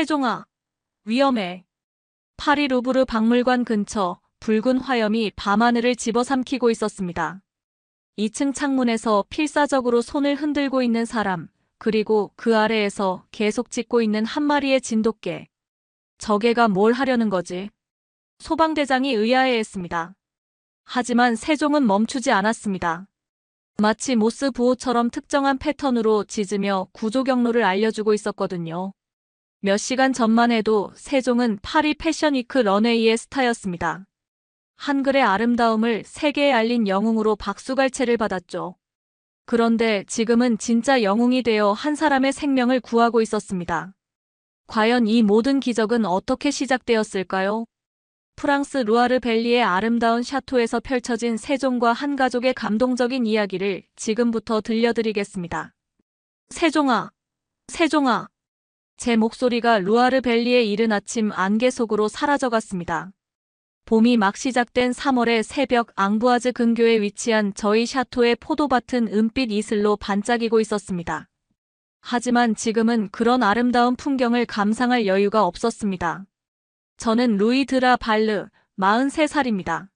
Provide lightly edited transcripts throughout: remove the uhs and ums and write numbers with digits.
세종아, 위험해. 파리 루브르 박물관 근처 붉은 화염이 밤하늘을 집어삼키고 있었습니다. 2층 창문에서 필사적으로 손을 흔들고 있는 사람, 그리고 그 아래에서 계속 짖고 있는 한 마리의 진돗개. 저 개가 뭘 하려는 거지? 소방대장이 의아해했습니다. 하지만 세종은 멈추지 않았습니다. 마치 모스 부호처럼 특정한 패턴으로 짖으며 구조 경로를 알려주고 있었거든요. 몇 시간 전만 해도 세종은 파리 패션위크 런웨이의 스타였습니다. 한글의 아름다움을 세계에 알린 영웅으로 박수갈채를 받았죠. 그런데 지금은 진짜 영웅이 되어 한 사람의 생명을 구하고 있었습니다. 과연 이 모든 기적은 어떻게 시작되었을까요? 프랑스 루아르 밸리의 아름다운 샤토에서 펼쳐진 세종과 한 가족의 감동적인 이야기를 지금부터 들려드리겠습니다. 세종아, 세종아. 제 목소리가 루아르 밸리의 이른 아침 안개 속으로 사라져갔습니다. 봄이 막 시작된 3월의 새벽 앙부아즈 근교에 위치한 저희 샤토의 포도밭은 은빛 이슬로 반짝이고 있었습니다. 하지만 지금은 그런 아름다운 풍경을 감상할 여유가 없었습니다. 저는 루이 드라 발르, 43살입니다.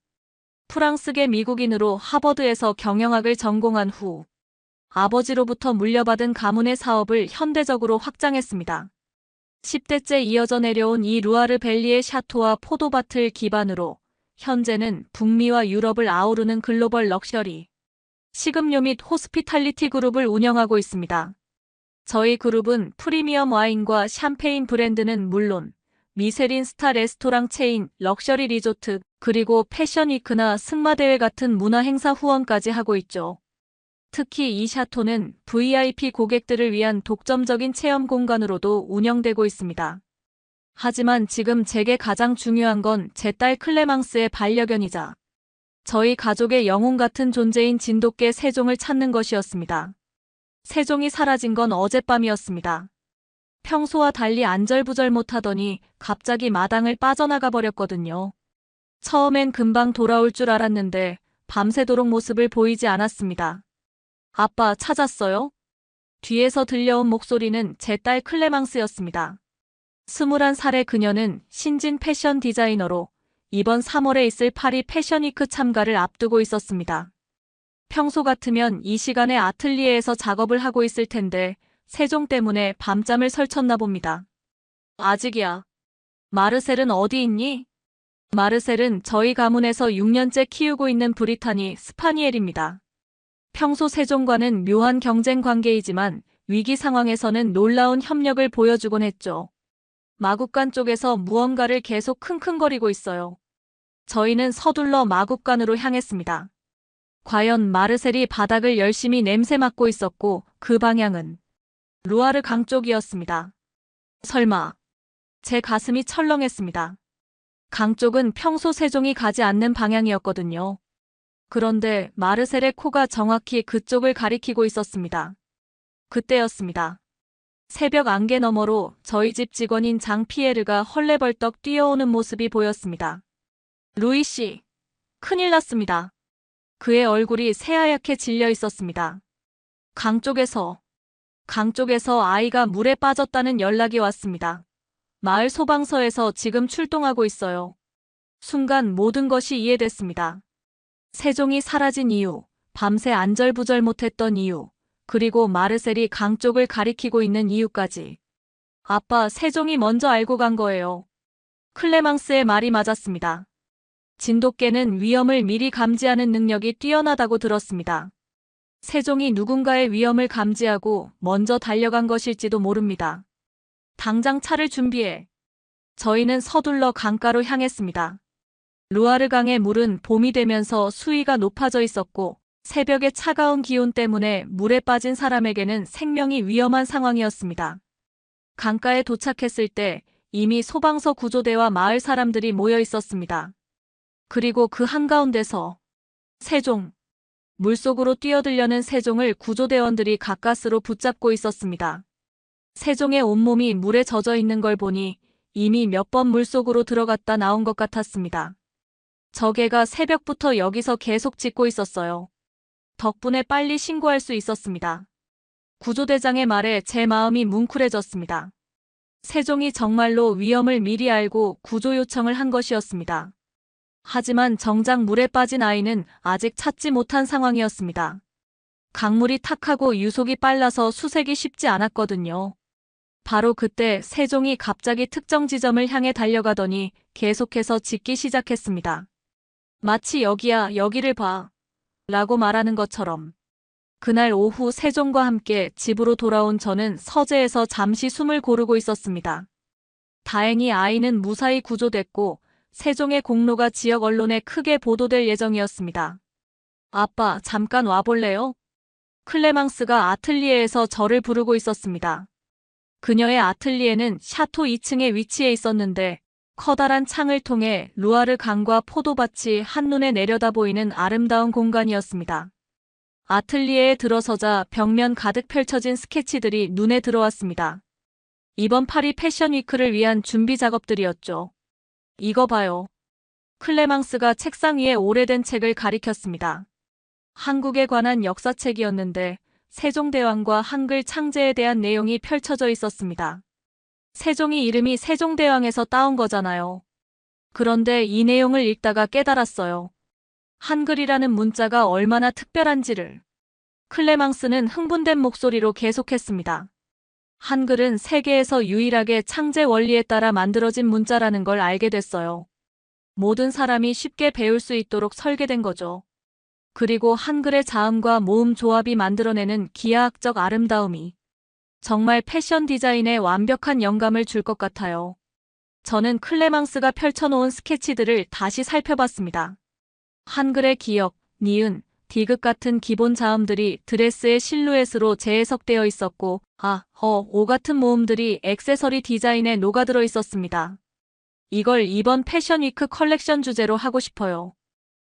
프랑스계 미국인으로 하버드에서 경영학을 전공한 후 아버지로부터 물려받은 가문의 사업을 현대적으로 확장했습니다. 10대째 이어져 내려온 이 루아르 밸리의 샤토와 포도밭을 기반으로 현재는 북미와 유럽을 아우르는 글로벌 럭셔리, 식음료 및 호스피탈리티 그룹을 운영하고 있습니다. 저희 그룹은 프리미엄 와인과 샴페인 브랜드는 물론 미쉐린 스타 레스토랑 체인, 럭셔리 리조트, 그리고 패션위크나 승마대회 같은 문화행사 후원까지 하고 있죠. 특히 이 샤토는 VIP 고객들을 위한 독점적인 체험 공간으로도 운영되고 있습니다. 하지만 지금 제게 가장 중요한 건 제 딸 클레망스의 반려견이자 저희 가족의 영웅 같은 존재인 진돗개 세종을 찾는 것이었습니다. 세종이 사라진 건 어젯밤이었습니다. 평소와 달리 안절부절 못하더니 갑자기 마당을 빠져나가 버렸거든요. 처음엔 금방 돌아올 줄 알았는데 밤새도록 모습을 보이지 않았습니다. 아빠 찾았어요? 뒤에서 들려온 목소리는 제 딸 클레망스였습니다. 21살의 그녀는 신진 패션 디자이너로 이번 3월에 있을 파리 패션위크 참가를 앞두고 있었습니다. 평소 같으면 이 시간에 아틀리에에서 작업을 하고 있을 텐데 세종 때문에 밤잠을 설쳤나 봅니다. 아직이야. 마르셀은 어디 있니? 마르셀은 저희 가문에서 6년째 키우고 있는 브리타니 스파니엘입니다. 평소 세종과는 묘한 경쟁 관계이지만 위기 상황에서는 놀라운 협력을 보여주곤 했죠. 마국간 쪽에서 무언가를 계속 킁킁거리고 있어요. 저희는 서둘러 마국간으로 향했습니다. 과연 마르셀이 바닥을 열심히 냄새 맡고 있었고 그 방향은 루아르 강 쪽이었습니다. 설마. 제 가슴이 철렁했습니다. 강 쪽은 평소 세종이 가지 않는 방향이었거든요. 그런데 마르셀의 코가 정확히 그쪽을 가리키고 있었습니다. 그때였습니다. 새벽 안개 너머로 저희 집 직원인 장 피에르가 헐레벌떡 뛰어오는 모습이 보였습니다. 루이 씨, 큰일 났습니다. 그의 얼굴이 새하얗게 질려 있었습니다. 강 쪽에서 아이가 물에 빠졌다는 연락이 왔습니다. 마을 소방서에서 지금 출동하고 있어요. 순간 모든 것이 이해됐습니다. 세종이 사라진 이유, 밤새 안절부절 못했던 이유, 그리고 마르셀이 강 쪽을 가리키고 있는 이유까지. 아빠, 세종이 먼저 알고 간 거예요. 클레망스의 말이 맞았습니다. 진돗개는 위험을 미리 감지하는 능력이 뛰어나다고 들었습니다. 세종이 누군가의 위험을 감지하고 먼저 달려간 것일지도 모릅니다. 당장 차를 준비해. 저희는 서둘러 강가로 향했습니다. 루아르 강의 물은 봄이 되면서 수위가 높아져 있었고 새벽의 차가운 기온 때문에 물에 빠진 사람에게는 생명이 위험한 상황이었습니다. 강가에 도착했을 때 이미 소방서 구조대와 마을 사람들이 모여 있었습니다. 그리고 그 한가운데서 세종, 물속으로 뛰어들려는 세종을 구조대원들이 가까스로 붙잡고 있었습니다. 세종의 온몸이 물에 젖어 있는 걸 보니 이미 몇 번 물속으로 들어갔다 나온 것 같았습니다. 저 개가 새벽부터 여기서 계속 짖고 있었어요. 덕분에 빨리 신고할 수 있었습니다. 구조대장의 말에 제 마음이 뭉클해졌습니다. 세종이 정말로 위험을 미리 알고 구조 요청을 한 것이었습니다. 하지만 정작 물에 빠진 아이는 아직 찾지 못한 상황이었습니다. 강물이 탁하고 유속이 빨라서 수색이 쉽지 않았거든요. 바로 그때 세종이 갑자기 특정 지점을 향해 달려가더니 계속해서 짖기 시작했습니다. 마치 여기야, 여기를 봐. 라고 말하는 것처럼. 그날 오후 세종과 함께 집으로 돌아온 저는 서재에서 잠시 숨을 고르고 있었습니다. 다행히 아이는 무사히 구조됐고 세종의 공로가 지역 언론에 크게 보도될 예정이었습니다. 아빠, 잠깐 와볼래요? 클레망스가 아틀리에에서 저를 부르고 있었습니다. 그녀의 아틀리에는 샤토 2층에 위치해 있었는데 커다란 창을 통해 루아르 강과 포도밭이 한눈에 내려다 보이는 아름다운 공간이었습니다. 아틀리에에 들어서자 벽면 가득 펼쳐진 스케치들이 눈에 들어왔습니다. 이번 파리 패션 위크를 위한 준비 작업들이었죠. 이거 봐요. 클레망스가 책상 위에 오래된 책을 가리켰습니다. 한국에 관한 역사책이었는데 세종대왕과 한글 창제에 대한 내용이 펼쳐져 있었습니다. 세종이 이름이 세종대왕에서 따온 거잖아요. 그런데 이 내용을 읽다가 깨달았어요. 한글이라는 문자가 얼마나 특별한지를. 클레망스는 흥분된 목소리로 계속했습니다. 한글은 세계에서 유일하게 창제 원리에 따라 만들어진 문자라는 걸 알게 됐어요. 모든 사람이 쉽게 배울 수 있도록 설계된 거죠. 그리고 한글의 자음과 모음 조합이 만들어내는 기하학적 아름다움이 정말 패션 디자인에 완벽한 영감을 줄 것 같아요. 저는 클레망스가 펼쳐놓은 스케치들을 다시 살펴봤습니다. 한글의 기역, 니은, 디귿 같은 기본 자음들이 드레스의 실루엣으로 재해석되어 있었고 오 같은 모음들이 액세서리 디자인에 녹아들어 있었습니다. 이걸 이번 패션 위크 컬렉션 주제로 하고 싶어요.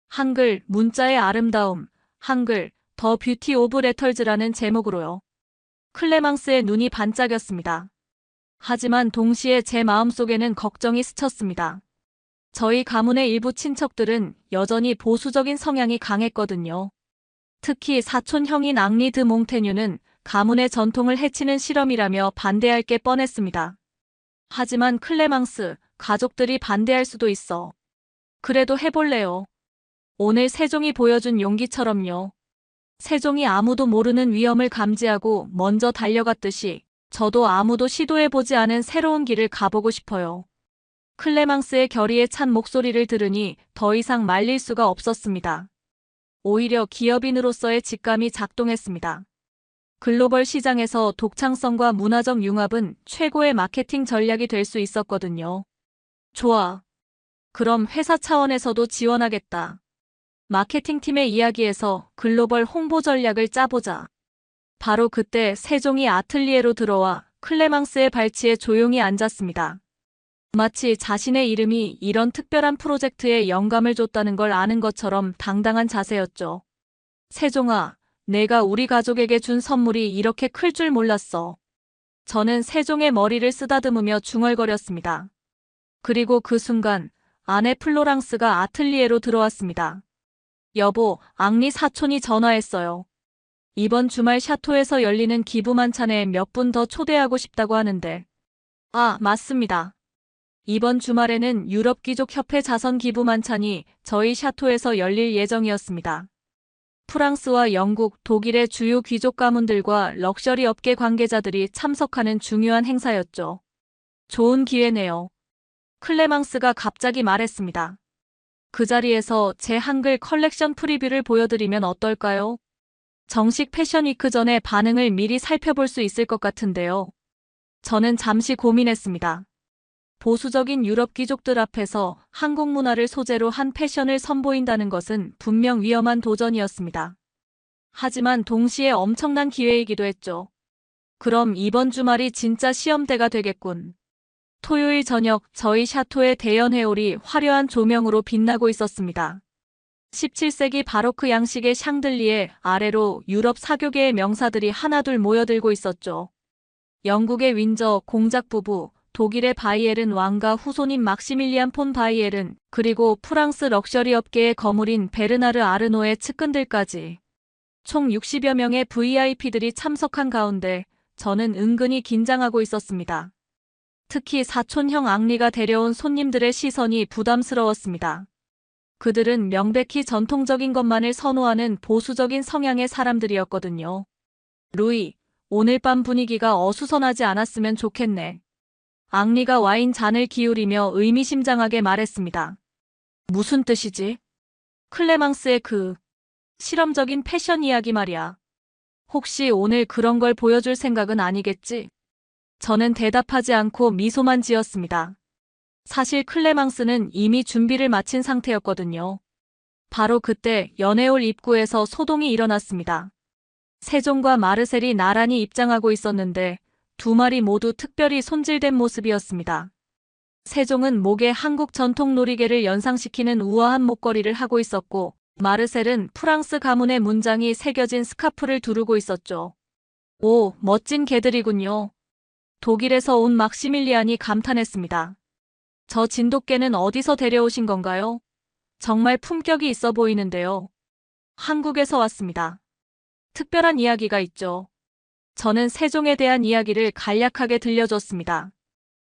한글, 문자의 아름다움, 한글, 더 뷰티 오브 레터즈라는 제목으로요. 클레망스의 눈이 반짝였습니다. 하지만 동시에 제 마음속에는 걱정이 스쳤습니다. 저희 가문의 일부 친척들은 여전히 보수적인 성향이 강했거든요. 특히 사촌 형인 앙리 드 몽테뉴는 가문의 전통을 해치는 실험이라며 반대할 게 뻔했습니다. 하지만 클레망스, 가족들이 반대할 수도 있어. 그래도 해볼래요. 오늘 세종이 보여준 용기처럼요. 세종이 아무도 모르는 위험을 감지하고 먼저 달려갔듯이 저도 아무도 시도해보지 않은 새로운 길을 가보고 싶어요. 클레망스의 결의에 찬 목소리를 들으니 더 이상 말릴 수가 없었습니다. 오히려 기업인으로서의 직감이 작동했습니다. 글로벌 시장에서 독창성과 문화적 융합은 최고의 마케팅 전략이 될 수 있었거든요. 좋아. 그럼 회사 차원에서도 지원하겠다. 마케팅팀의 이야기에서 글로벌 홍보 전략을 짜보자. 바로 그때 세종이 아틀리에로 들어와 클레망스의 발치에 조용히 앉았습니다. 마치 자신의 이름이 이런 특별한 프로젝트에 영감을 줬다는 걸 아는 것처럼 당당한 자세였죠. 세종아, 내가 우리 가족에게 준 선물이 이렇게 클 줄 몰랐어. 저는 세종의 머리를 쓰다듬으며 중얼거렸습니다. 그리고 그 순간 아내 플로랑스가 아틀리에로 들어왔습니다. 여보, 앙리 사촌이 전화했어요. 이번 주말 샤토에서 열리는 기부 만찬에 몇 분 더 초대하고 싶다고 하는데. 아, 맞습니다. 이번 주말에는 유럽 귀족 협회 자선 기부 만찬이 저희 샤토에서 열릴 예정이었습니다. 프랑스와 영국, 독일의 주요 귀족 가문들과 럭셔리 업계 관계자들이 참석하는 중요한 행사였죠. 좋은 기회네요. 클레망스가 갑자기 말했습니다. 그 자리에서 제 한글 컬렉션 프리뷰를 보여드리면 어떨까요? 정식 패션 위크 전에 반응을 미리 살펴볼 수 있을 것 같은데요. 저는 잠시 고민했습니다. 보수적인 유럽 귀족들 앞에서 한국 문화를 소재로 한 패션을 선보인다는 것은 분명 위험한 도전이었습니다. 하지만 동시에 엄청난 기회이기도 했죠. 그럼 이번 주말이 진짜 시험대가 되겠군. 토요일 저녁 저희 샤토의 대연 회올이 화려한 조명으로 빛나고 있었습니다. 17세기 바로크 양식의 샹들리에 아래로 유럽 사교계의 명사들이 하나둘 모여들고 있었죠. 영국의 윈저 공작 부부, 독일의 바이에른 왕가 후손인 막시밀리안 폰 바이에른, 그리고 프랑스 럭셔리 업계의 거물인 베르나르 아르노의 측근들까지. 총 60여 명의 VIP들이 참석한 가운데 저는 은근히 긴장하고 있었습니다. 특히 사촌형 앙리가 데려온 손님들의 시선이 부담스러웠습니다. 그들은 명백히 전통적인 것만을 선호하는 보수적인 성향의 사람들이었거든요. 루이, 오늘 밤 분위기가 어수선하지 않았으면 좋겠네. 앙리가 와인 잔을 기울이며 의미심장하게 말했습니다. 무슨 뜻이지? 클레망스의 그 실험적인 패션 이야기 말이야. 혹시 오늘 그런 걸 보여줄 생각은 아니겠지? 저는 대답하지 않고 미소만 지었습니다. 사실 클레망스는 이미 준비를 마친 상태였거든요. 바로 그때 연애홀 입구에서 소동이 일어났습니다. 세종과 마르셀이 나란히 입장하고 있었는데 두 마리 모두 특별히 손질된 모습이었습니다. 세종은 목에 한국 전통 놀이개를 연상시키는 우아한 목걸이를 하고 있었고 마르셀은 프랑스 가문의 문장이 새겨진 스카프를 두르고 있었죠. 오, 멋진 개들이군요. 독일에서 온 막시밀리안이 감탄했습니다. 저 진돗개는 어디서 데려오신 건가요? 정말 품격이 있어 보이는데요. 한국에서 왔습니다. 특별한 이야기가 있죠. 저는 세종에 대한 이야기를 간략하게 들려줬습니다.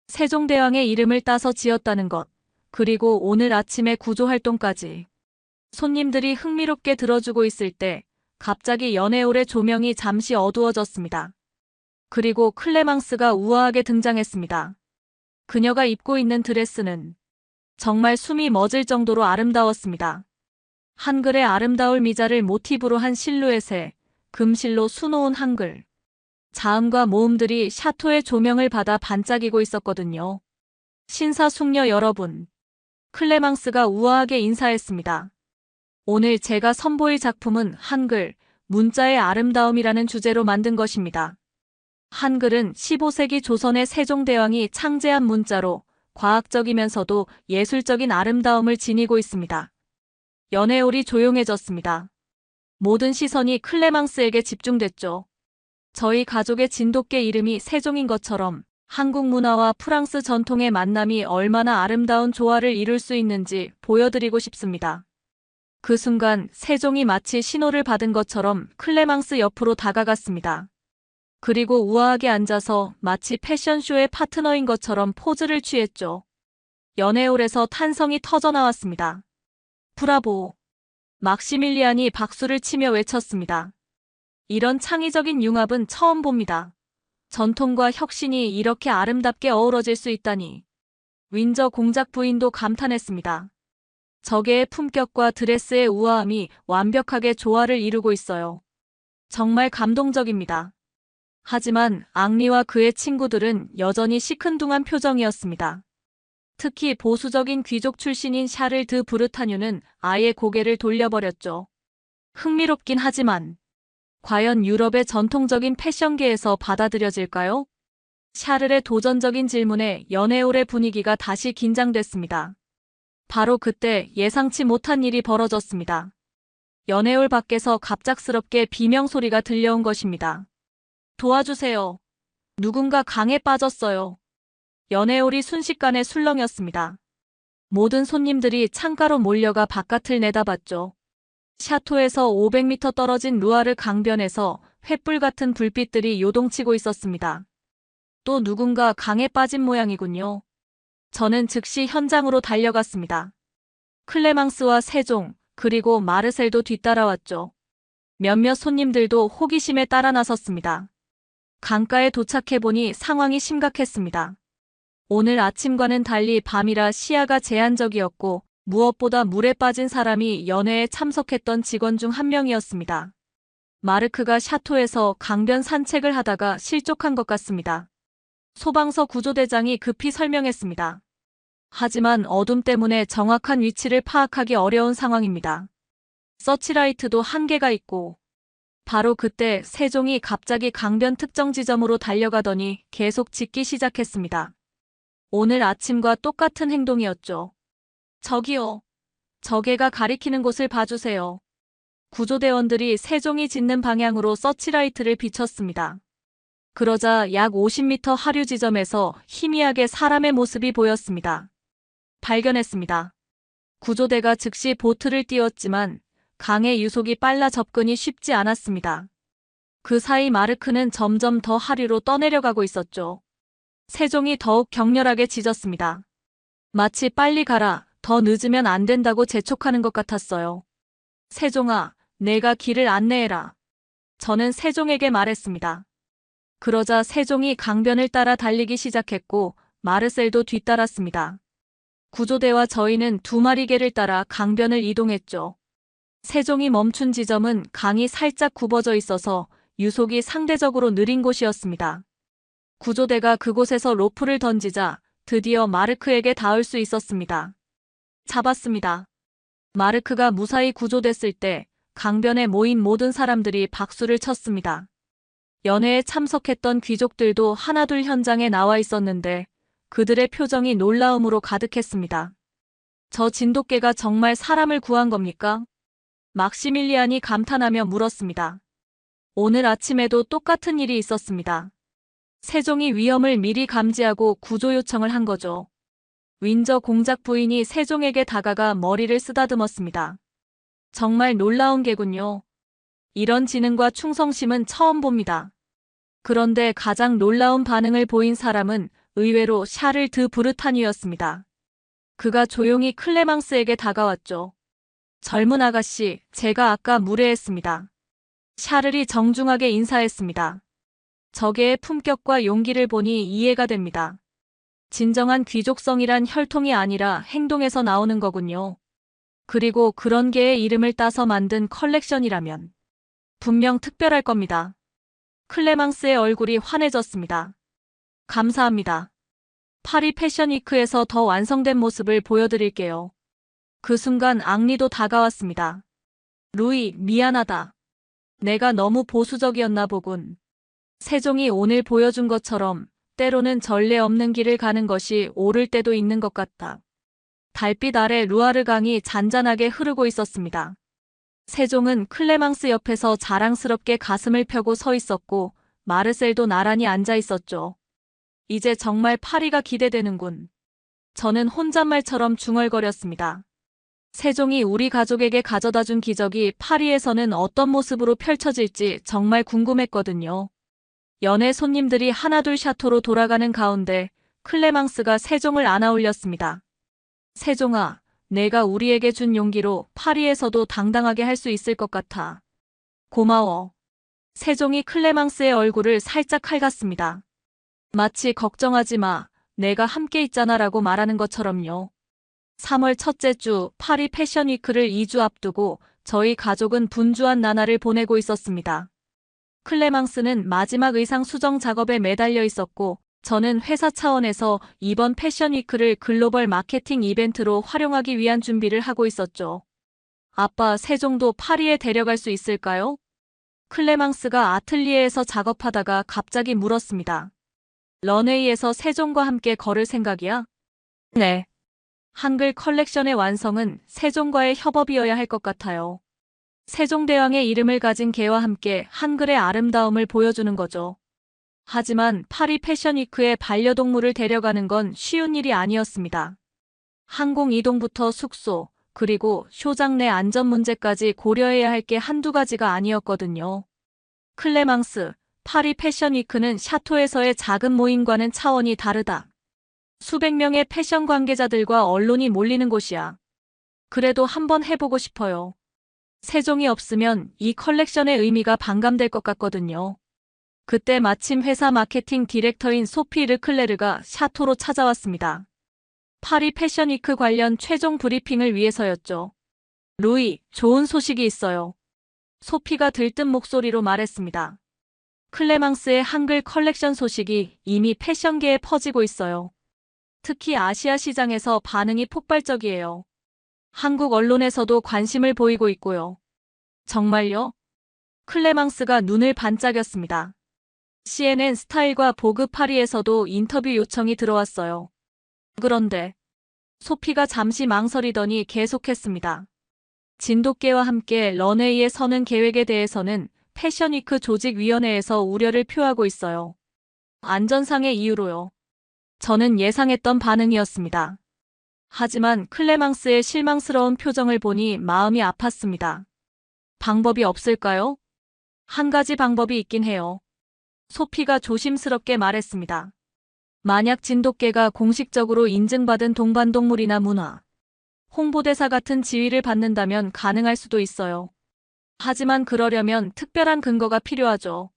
세종대왕의 이름을 따서 지었다는 것, 그리고 오늘 아침의 구조활동까지. 손님들이 흥미롭게 들어주고 있을 때 갑자기 연애홀의 조명이 잠시 어두워졌습니다. 그리고 클레망스가 우아하게 등장했습니다. 그녀가 입고 있는 드레스는 정말 숨이 멎을 정도로 아름다웠습니다. 한글의 아름다울 미자를 모티브로 한 실루엣에 금실로 수놓은 한글. 자음과 모음들이 샤토의 조명을 받아 반짝이고 있었거든요. 신사숙녀 여러분. 클레망스가 우아하게 인사했습니다. 오늘 제가 선보일 작품은 한글, 문자의 아름다움이라는 주제로 만든 것입니다. 한글은 15세기 조선의 세종대왕이 창제한 문자로 과학적이면서도 예술적인 아름다움을 지니고 있습니다. 연애홀이 조용해졌습니다. 모든 시선이 클레망스에게 집중됐죠. 저희 가족의 진돗개 이름이 세종인 것처럼 한국 문화와 프랑스 전통의 만남이 얼마나 아름다운 조화를 이룰 수 있는지 보여드리고 싶습니다. 그 순간 세종이 마치 신호를 받은 것처럼 클레망스 옆으로 다가갔습니다. 그리고 우아하게 앉아서 마치 패션쇼의 파트너인 것처럼 포즈를 취했죠. 연애홀에서 탄성이 터져나왔습니다. 브라보! 막시밀리안이 박수를 치며 외쳤습니다. 이런 창의적인 융합은 처음 봅니다. 전통과 혁신이 이렇게 아름답게 어우러질 수 있다니. 윈저 공작 부인도 감탄했습니다. 저게의 품격과 드레스의 우아함이 완벽하게 조화를 이루고 있어요. 정말 감동적입니다. 하지만 앙리와 그의 친구들은 여전히 시큰둥한 표정이었습니다. 특히 보수적인 귀족 출신인 샤를 드 브르타뉴는 아예 고개를 돌려버렸죠. 흥미롭긴 하지만 과연 유럽의 전통적인 패션계에서 받아들여질까요? 샤를의 도전적인 질문에 연애홀의 분위기가 다시 긴장됐습니다. 바로 그때 예상치 못한 일이 벌어졌습니다. 연애홀 밖에서 갑작스럽게 비명소리가 들려온 것입니다. 도와주세요. 누군가 강에 빠졌어요. 연애홀이 순식간에 술렁였습니다. 모든 손님들이 창가로 몰려가 바깥을 내다봤죠. 샤토에서 500m 떨어진 루아르 강변에서 횃불 같은 불빛들이 요동치고 있었습니다. 또 누군가 강에 빠진 모양이군요. 저는 즉시 현장으로 달려갔습니다. 클레망스와 세종, 그리고 마르셀도 뒤따라왔죠. 몇몇 손님들도 호기심에 따라 나섰습니다. 강가에 도착해보니 상황이 심각했습니다. 오늘 아침과는 달리 밤이라 시야가 제한적이었고 무엇보다 물에 빠진 사람이 연회에 참석했던 직원 중 한 명이었습니다. 마르크가 샤토에서 강변 산책을 하다가 실족한 것 같습니다. 소방서 구조대장이 급히 설명했습니다. 하지만 어둠 때문에 정확한 위치를 파악하기 어려운 상황입니다. 서치라이트도 한계가 있고 바로 그때 세종이 갑자기 강변 특정 지점으로 달려가더니 계속 짖기 시작했습니다. 오늘 아침과 똑같은 행동이었죠. 저기요. 저개가 가리키는 곳을 봐주세요. 구조대원들이 세종이 짖는 방향으로 서치라이트를 비췄습니다. 그러자 약 50m 하류 지점에서 희미하게 사람의 모습이 보였습니다. 발견했습니다. 구조대가 즉시 보트를 띄웠지만 강의 유속이 빨라 접근이 쉽지 않았습니다. 그 사이 마르크는 점점 더 하류로 떠내려가고 있었죠. 세종이 더욱 격렬하게 짖었습니다. 마치 빨리 가라, 더 늦으면 안 된다고 재촉하는 것 같았어요. 세종아, 내가 길을 안내해라. 저는 세종에게 말했습니다. 그러자 세종이 강변을 따라 달리기 시작했고 마르셀도 뒤따랐습니다. 구조대와 저희는 두 마리 개를 따라 강변을 이동했죠. 세종이 멈춘 지점은 강이 살짝 굽어져 있어서 유속이 상대적으로 느린 곳이었습니다. 구조대가 그곳에서 로프를 던지자 드디어 마르크에게 닿을 수 있었습니다. 잡았습니다. 마르크가 무사히 구조됐을 때 강변에 모인 모든 사람들이 박수를 쳤습니다. 연회에 참석했던 귀족들도 하나둘 현장에 나와 있었는데 그들의 표정이 놀라움으로 가득했습니다. 저 진돗개가 정말 사람을 구한 겁니까? 막시밀리안이 감탄하며 물었습니다. 오늘 아침에도 똑같은 일이 있었습니다. 세종이 위험을 미리 감지하고 구조 요청을 한 거죠. 윈저 공작 부인이 세종에게 다가가 머리를 쓰다듬었습니다. 정말 놀라운 개군요. 이런 지능과 충성심은 처음 봅니다. 그런데 가장 놀라운 반응을 보인 사람은 의외로 샤를 드 브르타뉴였습니다. 그가 조용히 클레망스에게 다가왔죠. 젊은 아가씨, 제가 아까 무례했습니다. 샤를이 정중하게 인사했습니다. 저게의 품격과 용기를 보니 이해가 됩니다. 진정한 귀족성이란 혈통이 아니라 행동에서 나오는 거군요. 그리고 그런 개의 이름을 따서 만든 컬렉션이라면 분명 특별할 겁니다. 클레망스의 얼굴이 환해졌습니다. 감사합니다. 파리 패션위크에서 더 완성된 모습을 보여드릴게요. 그 순간 앙리도 다가왔습니다. 루이, 미안하다. 내가 너무 보수적이었나 보군. 세종이 오늘 보여준 것처럼 때로는 전례 없는 길을 가는 것이 옳을 때도 있는 것 같다. 달빛 아래 루아르 강이 잔잔하게 흐르고 있었습니다. 세종은 클레망스 옆에서 자랑스럽게 가슴을 펴고 서 있었고 마르셀도 나란히 앉아 있었죠. 이제 정말 파리가 기대되는군. 저는 혼잣말처럼 중얼거렸습니다. 세종이 우리 가족에게 가져다 준 기적이 파리에서는 어떤 모습으로 펼쳐질지 정말 궁금했거든요. 연애 손님들이 하나둘 샤토로 돌아가는 가운데 클레망스가 세종을 안아올렸습니다. 세종아, 내가 우리에게 준 용기로 파리에서도 당당하게 할 수 있을 것 같아. 고마워. 세종이 클레망스의 얼굴을 살짝 핥았습니다. 마치 걱정하지 마, 내가 함께 있잖아 라고 말하는 것처럼요. 3월 첫째 주 파리 패션위크를 2주 앞두고 저희 가족은 분주한 나날을 보내고 있었습니다. 클레망스는 마지막 의상 수정 작업에 매달려 있었고 저는 회사 차원에서 이번 패션위크를 글로벌 마케팅 이벤트로 활용하기 위한 준비를 하고 있었죠. 아빠, 세종도 파리에 데려갈 수 있을까요? 클레망스가 아틀리에에서 작업하다가 갑자기 물었습니다. 런웨이에서 세종과 함께 걸을 생각이야? 네. 한글 컬렉션의 완성은 세종과의 협업이어야 할 것 같아요. 세종대왕의 이름을 가진 개와 함께 한글의 아름다움을 보여주는 거죠. 하지만 파리 패션위크에 반려동물을 데려가는 건 쉬운 일이 아니었습니다. 항공 이동부터 숙소, 그리고 쇼장 내 안전 문제까지 고려해야 할 게 한두 가지가 아니었거든요. 클레망스, 파리 패션위크는 샤토에서의 작은 모임과는 차원이 다르다. 수백 명의 패션 관계자들과 언론이 몰리는 곳이야. 그래도 한번 해보고 싶어요. 세종이 없으면 이 컬렉션의 의미가 반감될 것 같거든요. 그때 마침 회사 마케팅 디렉터인 소피 르클레르가 샤토로 찾아왔습니다. 파리 패션위크 관련 최종 브리핑을 위해서였죠. 루이, 좋은 소식이 있어요. 소피가 들뜬 목소리로 말했습니다. 클레망스의 한글 컬렉션 소식이 이미 패션계에 퍼지고 있어요. 특히 아시아 시장에서 반응이 폭발적이에요. 한국 언론에서도 관심을 보이고 있고요. 정말요? 클레망스가 눈을 반짝였습니다. CNN 스타일과 보그 파리에서도 인터뷰 요청이 들어왔어요. 그런데 소피가 잠시 망설이더니 계속했습니다. 진돗개와 함께 런웨이에 서는 계획에 대해서는 패션위크 조직위원회에서 우려를 표하고 있어요. 안전상의 이유로요. 저는 예상했던 반응이었습니다. 하지만 클레망스의 실망스러운 표정을 보니 마음이 아팠습니다. 방법이 없을까요? 한 가지 방법이 있긴 해요. 소피가 조심스럽게 말했습니다. 만약 진돗개가 공식적으로 인증받은 동반동물이나 문화, 홍보대사 같은 지위를 받는다면 가능할 수도 있어요. 하지만 그러려면 특별한 근거가 필요하죠.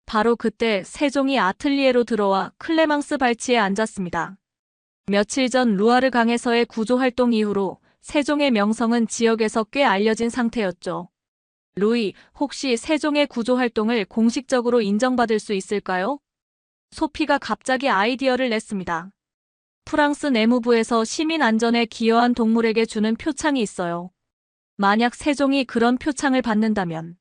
바로 그때 세종이 아틀리에로 들어와 클레망스 발치에 앉았습니다. 며칠 전 루아르 강에서의 구조활동 이후로 세종의 명성은 지역에서 꽤 알려진 상태였죠. 루이, 혹시 세종의 구조활동을 공식적으로 인정받을 수 있을까요? 소피가 갑자기 아이디어를 냈습니다. 프랑스 내무부에서 시민 안전에 기여한 동물에게 주는 표창이 있어요. 만약 세종이 그런 표창을 받는다면,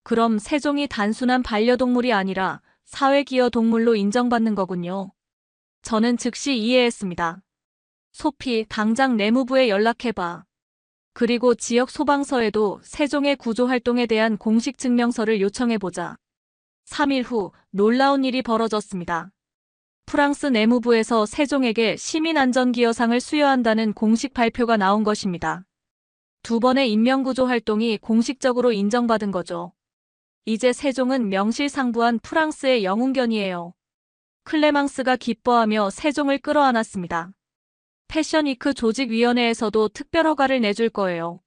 그럼 세종이 단순한 반려동물이 아니라 사회기여 동물로 인정받는 거군요. 저는 즉시 이해했습니다. 소피, 당장 내무부에 연락해봐. 그리고 지역 소방서에도 세종의 구조활동에 대한 공식 증명서를 요청해보자. 3일 후 놀라운 일이 벌어졌습니다. 프랑스 내무부에서 세종에게 시민안전기여상을 수여한다는 공식 발표가 나온 것입니다. 두 번의 인명구조 활동이 공식적으로 인정받은 거죠. 이제 세종은 명실상부한 프랑스의 영웅견이에요. 클레망스가 기뻐하며 세종을 끌어안았습니다. 패션위크 조직위원회에서도 특별 허가를 내줄 거예요.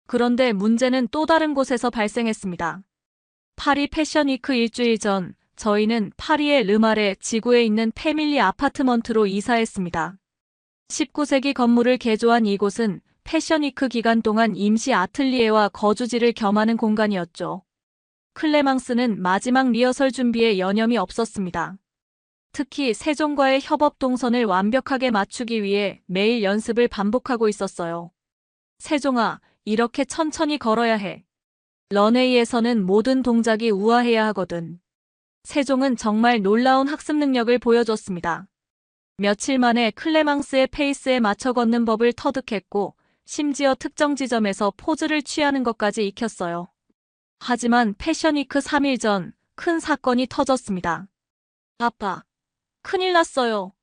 그런데 문제는 또 다른 곳에서 발생했습니다. 파리 패션위크 일주일 전 저희는 파리의 르마레 지구에 있는 패밀리 아파트먼트로 이사했습니다. 19세기 건물을 개조한 이곳은 패션위크 기간 동안 임시 아틀리에와 거주지를 겸하는 공간이었죠. 클레망스는 마지막 리허설 준비에 여념이 없었습니다. 특히 세종과의 협업 동선을 완벽하게 맞추기 위해 매일 연습을 반복하고 있었어요. 세종아, 이렇게 천천히 걸어야 해. 런웨이에서는 모든 동작이 우아해야 하거든. 세종은 정말 놀라운 학습 능력을 보여줬습니다. 며칠 만에 클레망스의 페이스에 맞춰 걷는 법을 터득했고, 심지어 특정 지점에서 포즈를 취하는 것까지 익혔어요. 하지만 패션위크 3일 전 큰 사건이 터졌습니다. 아빠, 큰일 났어요.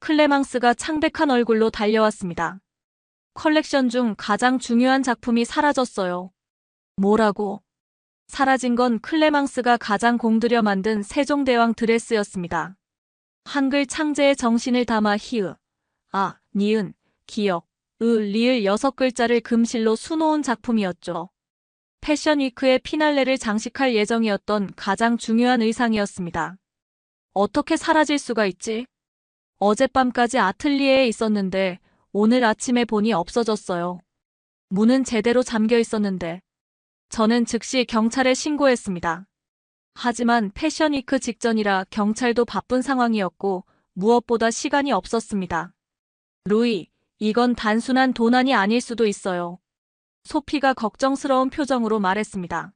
클레망스가 창백한 얼굴로 달려왔습니다. 컬렉션 중 가장 중요한 작품이 사라졌어요. 뭐라고? 사라진 건 클레망스가 가장 공들여 만든 세종대왕 드레스였습니다. 한글 창제의 정신을 담아 히읗, 아, 니은, 기역, 리을 6글자를 금실로 수놓은 작품이었죠. 패션위크의 피날레를 장식할 예정이었던 가장 중요한 의상이었습니다. 어떻게 사라질 수가 있지? 어젯밤까지 아틀리에에 있었는데 오늘 아침에 보니 없어졌어요. 문은 제대로 잠겨 있었는데. 저는 즉시 경찰에 신고했습니다. 하지만 패션위크 직전이라 경찰도 바쁜 상황이었고 무엇보다 시간이 없었습니다. 루이, 이건 단순한 도난이 아닐 수도 있어요. 소피가 걱정스러운 표정으로 말했습니다.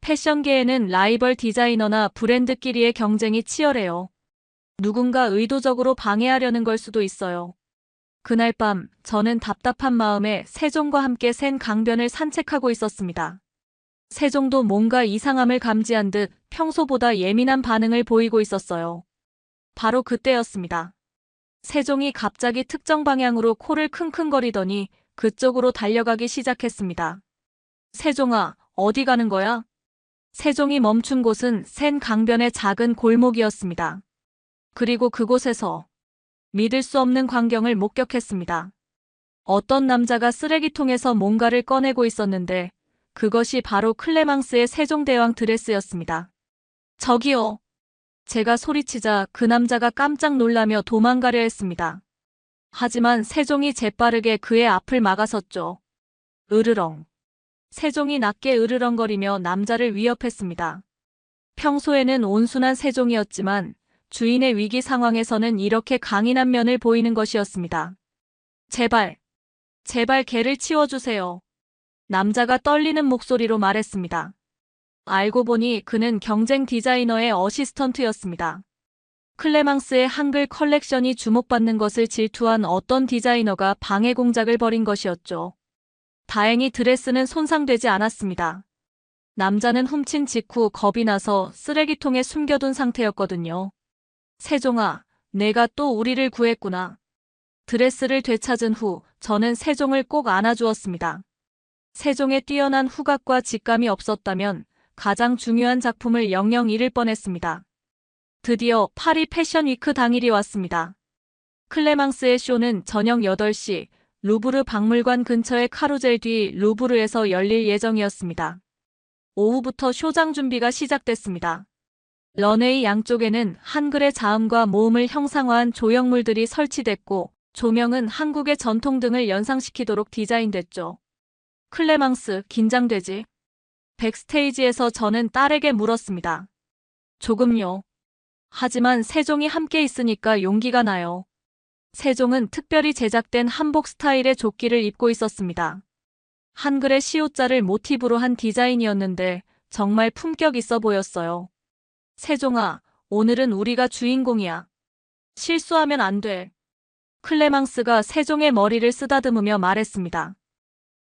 패션계에는 라이벌 디자이너나 브랜드끼리의 경쟁이 치열해요. 누군가 의도적으로 방해하려는 걸 수도 있어요. 그날 밤 저는 답답한 마음에 세종과 함께 샌 강변을 산책하고 있었습니다. 세종도 뭔가 이상함을 감지한 듯 평소보다 예민한 반응을 보이고 있었어요. 바로 그때였습니다. 세종이 갑자기 특정 방향으로 코를 킁킁거리더니 그쪽으로 달려가기 시작했습니다. 세종아, 어디 가는 거야? 세종이 멈춘 곳은 샌 강변의 작은 골목이었습니다. 그리고 그곳에서 믿을 수 없는 광경을 목격했습니다. 어떤 남자가 쓰레기통에서 뭔가를 꺼내고 있었는데 그것이 바로 클레망스의 세종대왕 드레스였습니다. 저기요. 제가 소리치자 그 남자가 깜짝 놀라며 도망가려 했습니다. 하지만 세종이 재빠르게 그의 앞을 막아섰죠. 으르렁. 세종이 낮게 으르렁거리며 남자를 위협했습니다. 평소에는 온순한 세종이었지만 주인의 위기 상황에서는 이렇게 강인한 면을 보이는 것이었습니다. 제발 걔를 치워주세요. 남자가 떨리는 목소리로 말했습니다. 알고 보니 그는 경쟁 디자이너의 어시스턴트였습니다. 클레망스의 한글 컬렉션이 주목받는 것을 질투한 어떤 디자이너가 방해 공작을 벌인 것이었죠. 다행히 드레스는 손상되지 않았습니다. 남자는 훔친 직후 겁이 나서 쓰레기통에 숨겨둔 상태였거든요. 세종아, 내가 또 우리를 구했구나. 드레스를 되찾은 후 저는 세종을 꼭 안아주었습니다. 세종의 뛰어난 후각과 직감이 없었다면 가장 중요한 작품을 영영 잃을 뻔했습니다. 드디어 파리 패션위크 당일이 왔습니다. 클레망스의 쇼는 저녁 8시 루브르 박물관 근처의 카루젤 뒤 루브르에서 열릴 예정이었습니다. 오후부터 쇼장 준비가 시작됐습니다. 런웨이 양쪽에는 한글의 자음과 모음을 형상화한 조형물들이 설치됐고 조명은 한국의 전통등을 연상시키도록 디자인됐죠. 클레망스, 긴장되지? 백스테이지에서 저는 딸에게 물었습니다. 조금요. 하지만 세종이 함께 있으니까 용기가 나요. 세종은 특별히 제작된 한복 스타일의 조끼를 입고 있었습니다. 한글의 시옷자를 모티브로 한 디자인이었는데 정말 품격 있어 보였어요. 세종아, 오늘은 우리가 주인공이야. 실수하면 안 돼. 클레망스가 세종의 머리를 쓰다듬으며 말했습니다.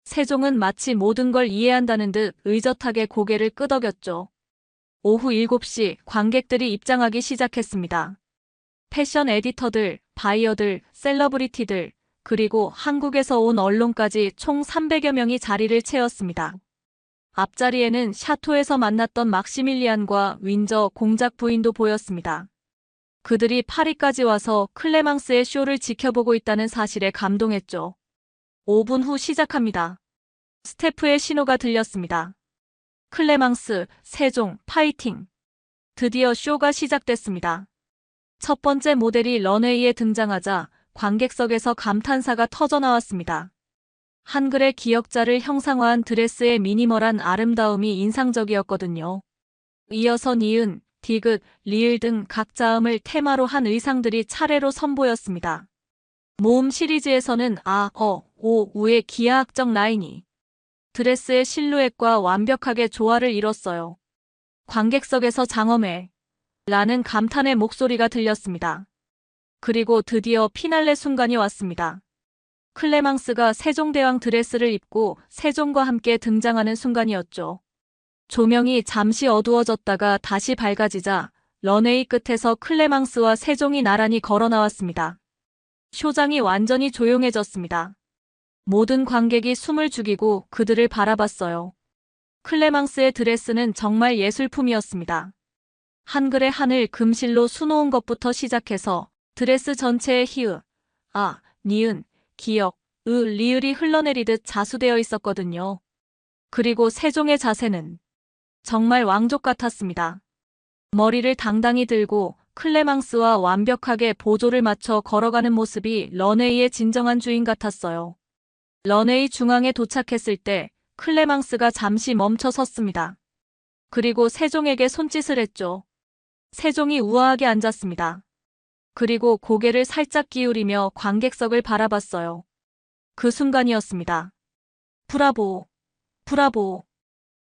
세종은 마치 모든 걸 이해한다는 듯 의젓하게 고개를 끄덕였죠. 오후 7시 관객들이 입장하기 시작했습니다. 패션 에디터들, 바이어들, 셀러브리티들, 그리고 한국에서 온 언론까지 총 300여 명이 자리를 채웠습니다. 앞자리에는 샤토에서 만났던 막시밀리안과 윈저 공작 부인도 보였습니다. 그들이 파리까지 와서 클레망스의 쇼를 지켜보고 있다는 사실에 감동했죠. 5분 후 시작합니다. 스태프의 신호가 들렸습니다. 클레망스, 세종, 파이팅! 드디어 쇼가 시작됐습니다. 첫 번째 모델이 런웨이에 등장하자 관객석에서 감탄사가 터져나왔습니다. 한글의 기역자를 형상화한 드레스의 미니멀한 아름다움이 인상적이었거든요. 이어서 니은, 디귿, 리을 등 각 자음을 테마로 한 의상들이 차례로 선보였습니다. 모음 시리즈에서는 아, 오, 우의 기하학적 라인이 드레스의 실루엣과 완벽하게 조화를 이뤘어요. 관객석에서 장엄해 라는 감탄의 목소리가 들렸습니다. 그리고 드디어 피날레 순간이 왔습니다. 클레망스가 세종대왕 드레스를 입고 세종과 함께 등장하는 순간이었죠. 조명이 잠시 어두워졌다가 다시 밝아지자 런웨이 끝에서 클레망스와 세종이 나란히 걸어 나왔습니다. 쇼장이 완전히 조용해졌습니다. 모든 관객이 숨을 죽이고 그들을 바라봤어요. 클레망스의 드레스는 정말 예술품이었습니다. 한글의 한을 금실로 수놓은 것부터 시작해서 드레스 전체에 히읗, 아, 니은, 기역, 리을이 흘러내리듯 자수되어 있었거든요. 그리고 세종의 자세는 정말 왕족 같았습니다. 머리를 당당히 들고 클레망스와 완벽하게 보조를 맞춰 걸어가는 모습이 런웨이의 진정한 주인 같았어요. 런웨이 중앙에 도착했을 때 클레망스가 잠시 멈춰 섰습니다. 그리고 세종에게 손짓을 했죠. 세종이 우아하게 앉았습니다. 그리고 고개를 살짝 기울이며 관객석을 바라봤어요. 그 순간이었습니다. 브라보, 브라보.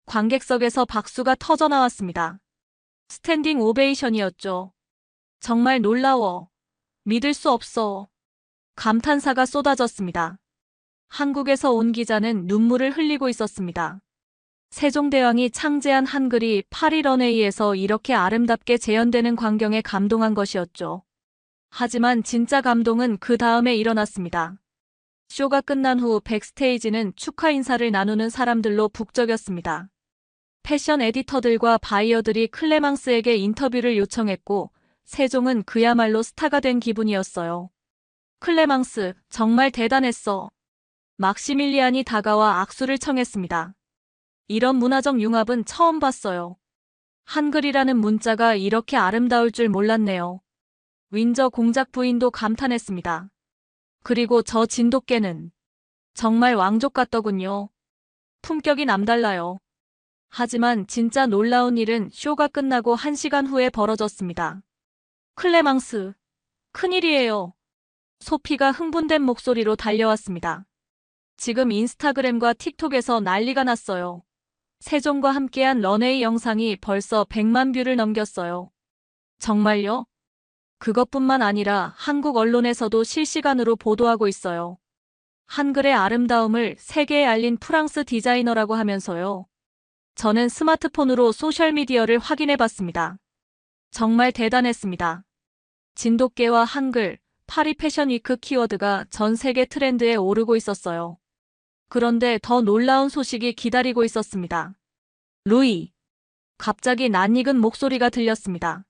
관객석에서 박수가 터져나왔습니다. 스탠딩 오베이션이었죠. 정말 놀라워. 믿을 수 없어. 감탄사가 쏟아졌습니다. 한국에서 온 기자는 눈물을 흘리고 있었습니다. 세종대왕이 창제한 한글이 파리 런웨이에서 이렇게 아름답게 재현되는 광경에 감동한 것이었죠. 하지만 진짜 감동은 그 다음에 일어났습니다. 쇼가 끝난 후 백스테이지는 축하 인사를 나누는 사람들로 북적였습니다. 패션 에디터들과 바이어들이 클레망스에게 인터뷰를 요청했고 세종은 그야말로 스타가 된 기분이었어요. 클레망스, 정말 대단했어. 막시밀리안이 다가와 악수를 청했습니다. 이런 문화적 융합은 처음 봤어요. 한글이라는 문자가 이렇게 아름다울 줄 몰랐네요. 윈저 공작 부인도 감탄했습니다. 그리고 저 진돗개는 정말 왕족 같더군요. 품격이 남달라요. 하지만 진짜 놀라운 일은 쇼가 끝나고 1시간 후에 벌어졌습니다. 클레망스, 큰일이에요. 소피가 흥분된 목소리로 달려왔습니다. 지금 인스타그램과 틱톡에서 난리가 났어요. 세종과 함께한 런웨이 영상이 벌써 100만 뷰를 넘겼어요. 정말요? 그것뿐만 아니라 한국 언론에서도 실시간으로 보도하고 있어요. 한글의 아름다움을 세계에 알린 프랑스 디자이너라고 하면서요. 저는 스마트폰으로 소셜미디어를 확인해 봤습니다. 정말 대단했습니다. 진돗개와 한글, 파리 패션위크 키워드가 전 세계 트렌드에 오르고 있었어요. 그런데 더 놀라운 소식이 기다리고 있었습니다. 루이. 갑자기 낯익은 목소리가 들렸습니다.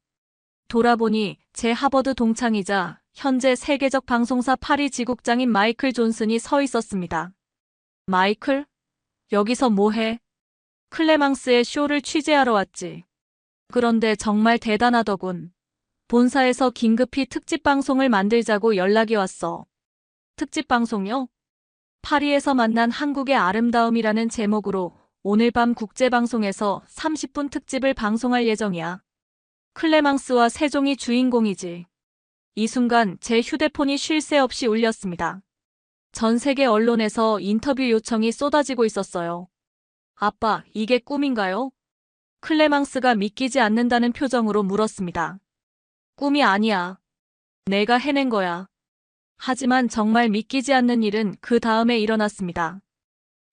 돌아보니 제 하버드 동창이자 현재 세계적 방송사 파리 지국장인 마이클 존슨이 서 있었습니다. 마이클? 여기서 뭐해? 클레망스의 쇼를 취재하러 왔지. 그런데 정말 대단하더군. 본사에서 긴급히 특집 방송을 만들자고 연락이 왔어. 특집 방송요? 파리에서 만난 한국의 아름다움이라는 제목으로 오늘 밤 국제방송에서 30분 특집을 방송할 예정이야. 클레망스와 세종이 주인공이지. 이 순간 제 휴대폰이 쉴 새 없이 울렸습니다. 전 세계 언론에서 인터뷰 요청이 쏟아지고 있었어요. 아빠, 이게 꿈인가요? 클레망스가 믿기지 않는다는 표정으로 물었습니다. 꿈이 아니야. 내가 해낸 거야. 하지만 정말 믿기지 않는 일은 그 다음에 일어났습니다.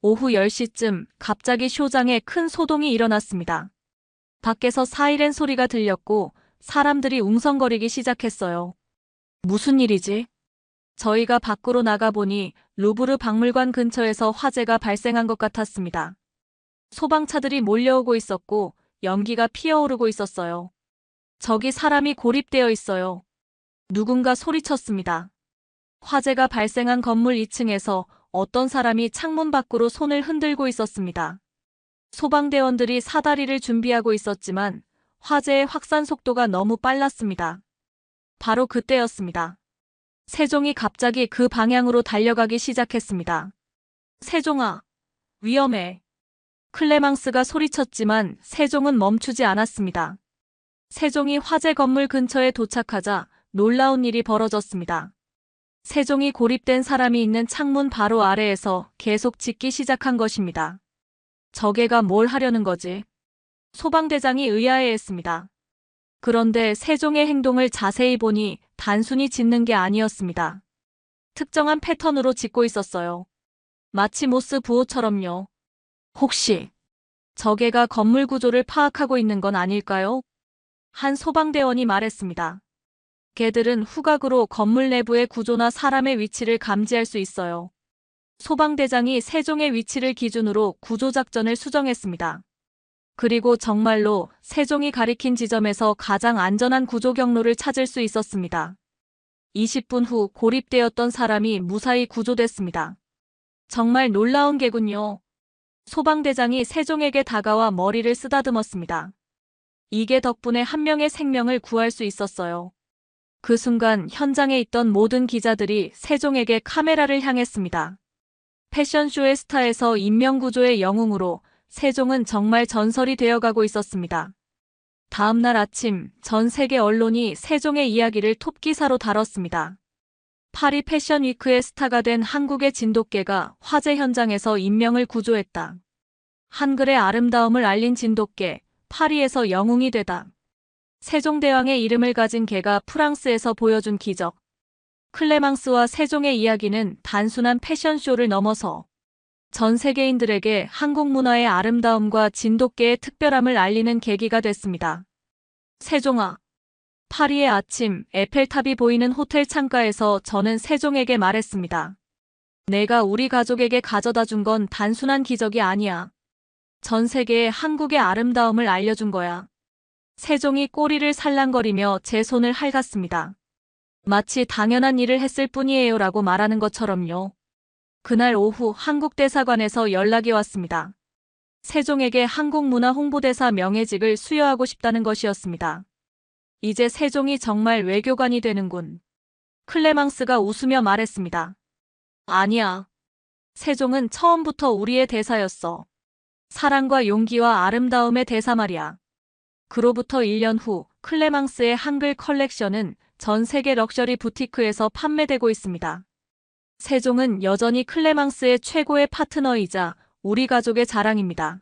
오후 10시쯤 갑자기 쇼장에 큰 소동이 일어났습니다. 밖에서 사이렌 소리가 들렸고 사람들이 웅성거리기 시작했어요. 무슨 일이지? 저희가 밖으로 나가보니 루브르 박물관 근처에서 화재가 발생한 것 같았습니다. 소방차들이 몰려오고 있었고 연기가 피어오르고 있었어요. 저기 사람이 고립되어 있어요. 누군가 소리쳤습니다. 화재가 발생한 건물 2층에서 어떤 사람이 창문 밖으로 손을 흔들고 있었습니다. 소방대원들이 사다리를 준비하고 있었지만 화재의 확산 속도가 너무 빨랐습니다. 바로 그때였습니다. 세종이 갑자기 그 방향으로 달려가기 시작했습니다. 세종아, 위험해. 클레망스가 소리쳤지만 세종은 멈추지 않았습니다. 세종이 화재 건물 근처에 도착하자 놀라운 일이 벌어졌습니다. 세종이 고립된 사람이 있는 창문 바로 아래에서 계속 짖기 시작한 것입니다. 저게가 뭘 하려는 거지? 소방대장이 의아해했습니다. 그런데 세종의 행동을 자세히 보니 단순히 짖는 게 아니었습니다. 특정한 패턴으로 짖고 있었어요. 마치 모스 부호처럼요. 혹시 저게가 건물 구조를 파악하고 있는 건 아닐까요? 한 소방대원이 말했습니다. 개들은 후각으로 건물 내부의 구조나 사람의 위치를 감지할 수 있어요. 소방대장이 세종의 위치를 기준으로 구조작전을 수정했습니다. 그리고 정말로 세종이 가리킨 지점에서 가장 안전한 구조 경로를 찾을 수 있었습니다. 20분 후 고립되었던 사람이 무사히 구조됐습니다. 정말 놀라운 게군요. 소방대장이 세종에게 다가와 머리를 쓰다듬었습니다. 이게 덕분에 한 명의 생명을 구할 수 있었어요. 그 순간 현장에 있던 모든 기자들이 세종에게 카메라를 향했습니다. 패션쇼의 스타에서 인명구조의 영웅으로 세종은 정말 전설이 되어가고 있었습니다. 다음 날 아침 전 세계 언론이 세종의 이야기를 톱기사로 다뤘습니다. 파리 패션 위크의 스타가 된 한국의 진돗개가 화재 현장에서 인명을 구조했다. 한글의 아름다움을 알린 진돗개, 파리에서 영웅이 되다. 세종대왕의 이름을 가진 개가 프랑스에서 보여준 기적. 클레망스와 세종의 이야기는 단순한 패션쇼를 넘어서 전 세계인들에게 한국 문화의 아름다움과 진돗개의 특별함을 알리는 계기가 됐습니다. 세종아. 파리의 아침, 에펠탑이 보이는 호텔 창가에서 저는 세종에게 말했습니다. 내가 우리 가족에게 가져다 준 건 단순한 기적이 아니야. 전 세계에 한국의 아름다움을 알려준 거야. 세종이 꼬리를 살랑거리며 제 손을 핥았습니다. 마치 당연한 일을 했을 뿐이에요 라고 말하는 것처럼요. 그날 오후 한국 대사관에서 연락이 왔습니다. 세종에게 한국문화 홍보대사 명예직을 수여하고 싶다는 것이었습니다. 이제 세종이 정말 외교관이 되는군. 클레망스가 웃으며 말했습니다. 아니야. 세종은 처음부터 우리의 대사였어. 사랑과 용기와 아름다움의 대사 말이야. 그로부터 1년 후 클레망스의 한글 컬렉션은 전 세계 럭셔리 부티크에서 판매되고 있습니다. 세종은 여전히 클레망스의 최고의 파트너이자 우리 가족의 자랑입니다.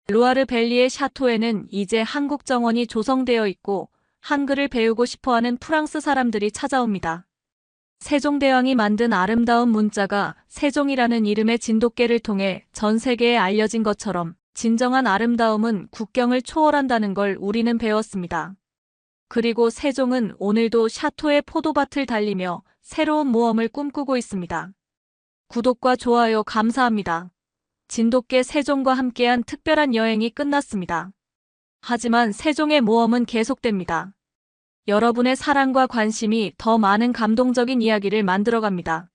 루아르 밸리의 샤토에는 이제 한국 정원이 조성되어 있고 한글을 배우고 싶어하는 프랑스 사람들이 찾아옵니다. 세종대왕이 만든 아름다운 문자가 세종이라는 이름의 진돗개를 통해 전 세계에 알려진 것처럼 진정한 아름다움은 국경을 초월한다는 걸 우리는 배웠습니다. 그리고 세종은 오늘도 샤토의 포도밭을 달리며 새로운 모험을 꿈꾸고 있습니다. 구독과 좋아요 감사합니다. 진돗개 세종과 함께한 특별한 여행이 끝났습니다. 하지만 세종의 모험은 계속됩니다. 여러분의 사랑과 관심이 더 많은 감동적인 이야기를 만들어갑니다.